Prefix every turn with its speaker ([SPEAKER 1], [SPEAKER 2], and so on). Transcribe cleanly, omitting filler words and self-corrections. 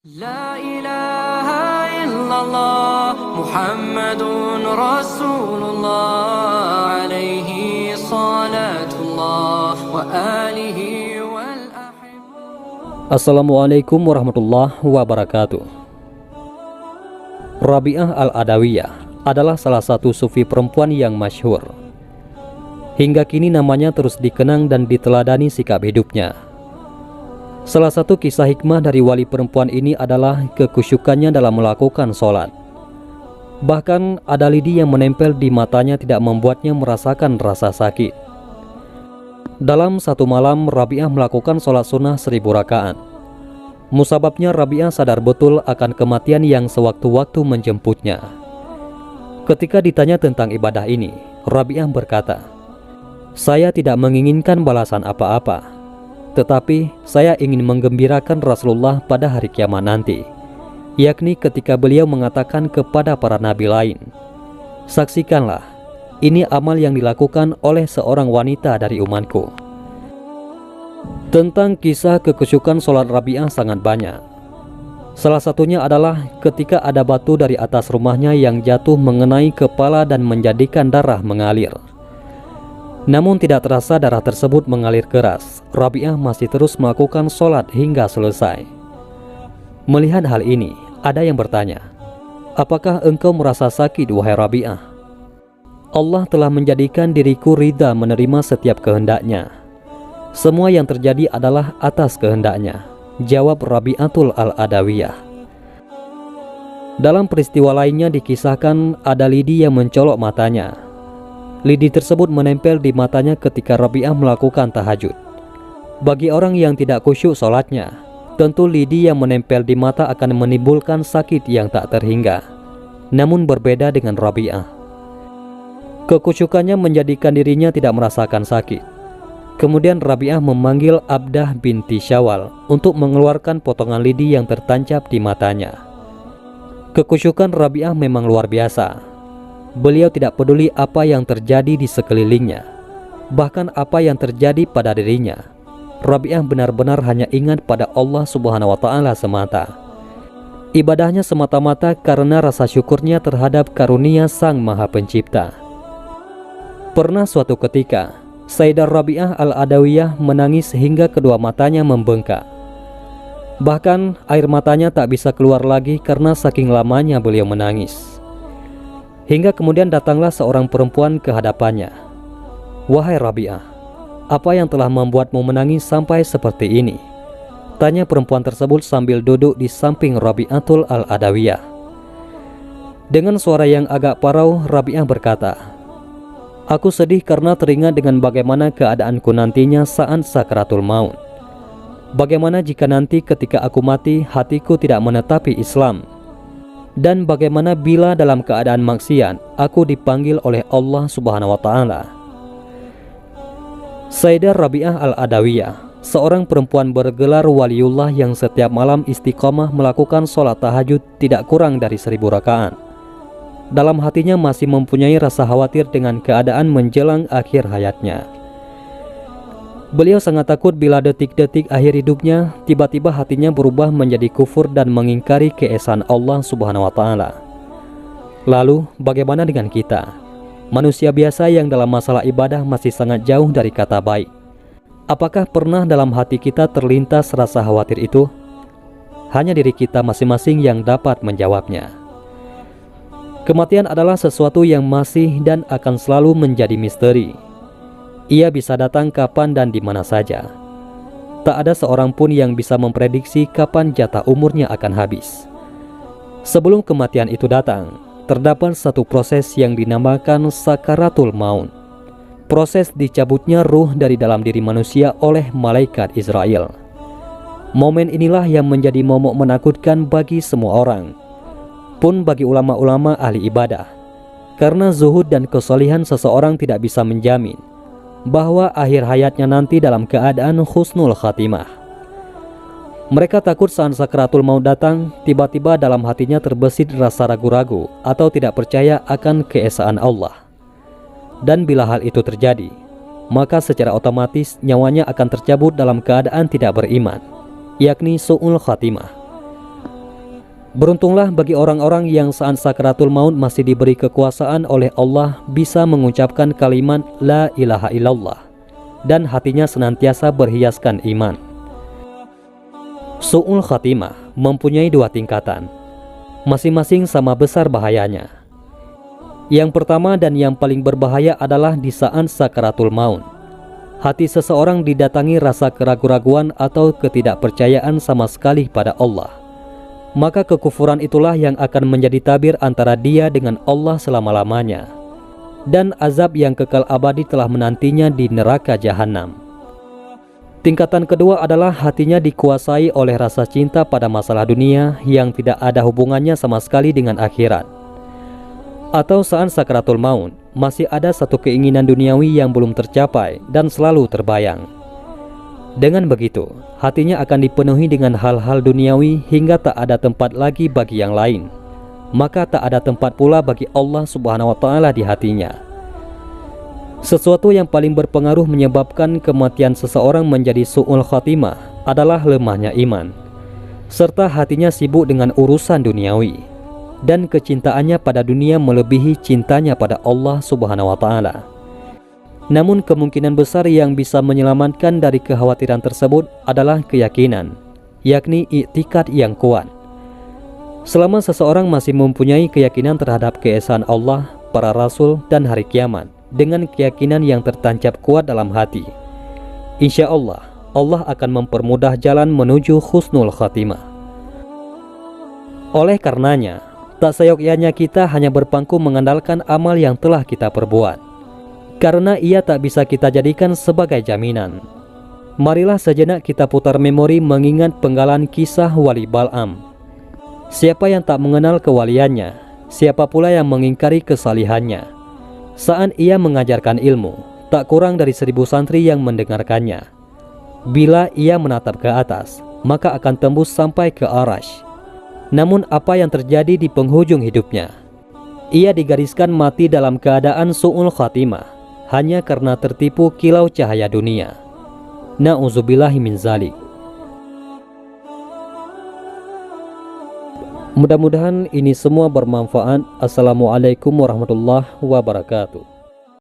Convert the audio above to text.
[SPEAKER 1] لا إله إلا الله محمد رسول الله عليه صلاة الله وآله والأحبة.
[SPEAKER 2] Assalamualaikum warahmatullahi wabarakatuh. Rabi'ah Al-Adawiyah adalah salah satu sufi perempuan yang masyhur. Hingga kini namanya terus dikenang dan diteladani sikap hidupnya. Salah satu kisah hikmah dari wali perempuan ini adalah kekhusyukannya dalam melakukan sholat. Bahkan ada lidi yang menempel di matanya tidak membuatnya merasakan rasa sakit. Dalam satu malam, Rabi'ah melakukan sholat sunnah 1000 rakaat. Musababnya Rabi'ah sadar betul akan kematian yang sewaktu-waktu menjemputnya. Ketika ditanya tentang ibadah ini, Rabi'ah berkata, "Saya tidak menginginkan balasan apa-apa, tetapi saya ingin menggembirakan Rasulullah pada hari kiamat nanti, yakni ketika beliau mengatakan kepada para nabi lain, 'Saksikanlah, ini amal yang dilakukan oleh seorang wanita dari umatku.'" Tentang kisah kekhusyukan sholat Rabi'ah sangat banyak. Salah satunya adalah ketika ada batu dari atas rumahnya yang jatuh mengenai kepala dan menjadikan darah mengalir. Namun tidak terasa darah tersebut mengalir keras. Rabi'ah masih terus melakukan sholat hingga selesai. Melihat hal ini, ada yang bertanya, "Apakah engkau merasa sakit, wahai Rabi'ah?" "Allah telah menjadikan diriku ridha menerima setiap kehendaknya. Semua yang terjadi adalah atas kehendaknya," jawab Rabi'atul Al-Adawiyah. Dalam peristiwa lainnya dikisahkan ada lidi yang mencolok matanya. Lidi tersebut menempel di matanya ketika Rabi'ah melakukan tahajud. Bagi orang yang tidak khusyuk sholatnya, tentu lidi yang menempel di mata akan menimbulkan sakit yang tak terhingga. Namun berbeda dengan Rabi'ah. Kekhusyukannya menjadikan dirinya tidak merasakan sakit. Kemudian Rabi'ah memanggil Abdah binti Syawal untuk mengeluarkan potongan lidi yang tertancap di matanya. Kekhusyukan Rabi'ah memang luar biasa. Beliau tidak peduli apa yang terjadi di sekelilingnya, bahkan apa yang terjadi pada dirinya. Rabi'ah benar-benar hanya ingat pada Allah Subhanahu wa Ta'ala semata. Ibadahnya semata-mata karena rasa syukurnya terhadap karunia Sang Maha Pencipta. Pernah suatu ketika, Sayyidah Rabi'ah Al-Adawiyah menangis hingga kedua matanya membengkak. Bahkan air matanya tak bisa keluar lagi karena saking lamanya beliau menangis. Hingga kemudian datanglah seorang perempuan ke hadapannya. "Wahai Rabi'ah, apa yang telah membuatmu menangis sampai seperti ini?" tanya perempuan tersebut sambil duduk di samping Rabi'atul Al-Adawiyah. Dengan suara yang agak parau, Rabi'ah berkata, "Aku sedih karena teringat dengan bagaimana keadaanku nantinya saat sakaratul maut. Bagaimana jika nanti ketika aku mati hatiku tidak menetapi Islam? Dan bagaimana bila dalam keadaan maksiat aku dipanggil oleh Allah Subhanahu wa Ta'ala?" Sayyidah Rabi'ah Al-Adawiyah, seorang perempuan bergelar waliullah yang setiap malam istiqomah melakukan sholat tahajud tidak kurang dari 1000 rakaat. Dalam hatinya masih mempunyai rasa khawatir dengan keadaan menjelang akhir hayatnya. Beliau sangat takut bila detik-detik akhir hidupnya tiba-tiba hatinya berubah menjadi kufur dan mengingkari keesaan Allah Subhanahu wa Ta'ala. Lalu bagaimana dengan kita, manusia biasa yang dalam masalah ibadah masih sangat jauh dari kata baik? Apakah pernah dalam hati kita terlintas rasa khawatir itu? Hanya diri kita masing-masing yang dapat menjawabnya. Kematian adalah sesuatu yang masih dan akan selalu menjadi misteri. Ia bisa datang kapan dan di mana saja. Tak ada seorang pun yang bisa memprediksi kapan jatah umurnya akan habis. Sebelum kematian itu datang, terdapat satu proses yang dinamakan sakaratul maut. Proses dicabutnya ruh dari dalam diri manusia oleh malaikat Israel. Momen inilah yang menjadi momok menakutkan bagi semua orang, pun bagi ulama-ulama ahli ibadah. Karena zuhud dan kesolihan seseorang tidak bisa menjamin bahwa akhir hayatnya nanti dalam keadaan husnul khatimah. Mereka takut saat sakaratul maut datang, tiba-tiba dalam hatinya terbesit rasa ragu-ragu atau tidak percaya akan keesaan Allah. Dan bila hal itu terjadi, maka secara otomatis nyawanya akan tercabut dalam keadaan tidak beriman, yakni su'ul khatimah. Beruntunglah bagi orang-orang yang saat sakaratul maut masih diberi kekuasaan oleh Allah bisa mengucapkan kalimat La ilaha illallah dan hatinya senantiasa berhiaskan iman. Su'ul khatimah mempunyai dua tingkatan, masing-masing sama besar bahayanya. Yang pertama dan yang paling berbahaya adalah di saat sakaratul maut. Hati seseorang didatangi rasa keraguan-raguan atau ketidakpercayaan sama sekali pada Allah. Maka kekufuran itulah yang akan menjadi tabir antara dia dengan Allah selama-lamanya. Dan azab yang kekal abadi telah menantinya di neraka jahanam. Tingkatan kedua adalah hatinya dikuasai oleh rasa cinta pada masalah dunia yang tidak ada hubungannya sama sekali dengan akhirat. Atau saat sakaratul maut masih ada satu keinginan duniawi yang belum tercapai dan selalu terbayang. Dengan begitu, hatinya akan dipenuhi dengan hal-hal duniawi hingga tak ada tempat lagi bagi yang lain. Maka tak ada tempat pula bagi Allah Subhanahu wa Ta'ala di hatinya. Sesuatu yang paling berpengaruh menyebabkan kematian seseorang menjadi su'ul khatimah adalah lemahnya iman, serta hatinya sibuk dengan urusan duniawi, dan kecintaannya pada dunia melebihi cintanya pada Allah Subhanahu wa Ta'ala. Namun kemungkinan besar yang bisa menyelamatkan dari kekhawatiran tersebut adalah keyakinan, yakni i'tikad yang kuat. Selama seseorang masih mempunyai keyakinan terhadap keesaan Allah, para rasul, dan hari kiamat, dengan keyakinan yang tertancap kuat dalam hati, insya Allah, Allah akan mempermudah jalan menuju husnul khatimah. Oleh karenanya, tak seyogyanya kita hanya berpangku mengandalkan amal yang telah kita perbuat, karena ia tak bisa kita jadikan sebagai jaminan. Marilah sejenak kita putar memori mengingat penggalan kisah Wali Bal'am. Siapa yang tak mengenal kewaliannya, siapa pula yang mengingkari kesalihannya. Saat ia mengajarkan ilmu, tak kurang dari 1000 santri yang mendengarkannya. Bila ia menatap ke atas, maka akan tembus sampai ke Arash. Namun apa yang terjadi di penghujung hidupnya? Ia digariskan mati dalam keadaan su'ul khatimah, hanya karena tertipu kilau cahaya dunia. Na'udzubillahi min zalik. Mudah-mudahan ini semua bermanfaat. Assalamualaikum warahmatullahi wabarakatuh.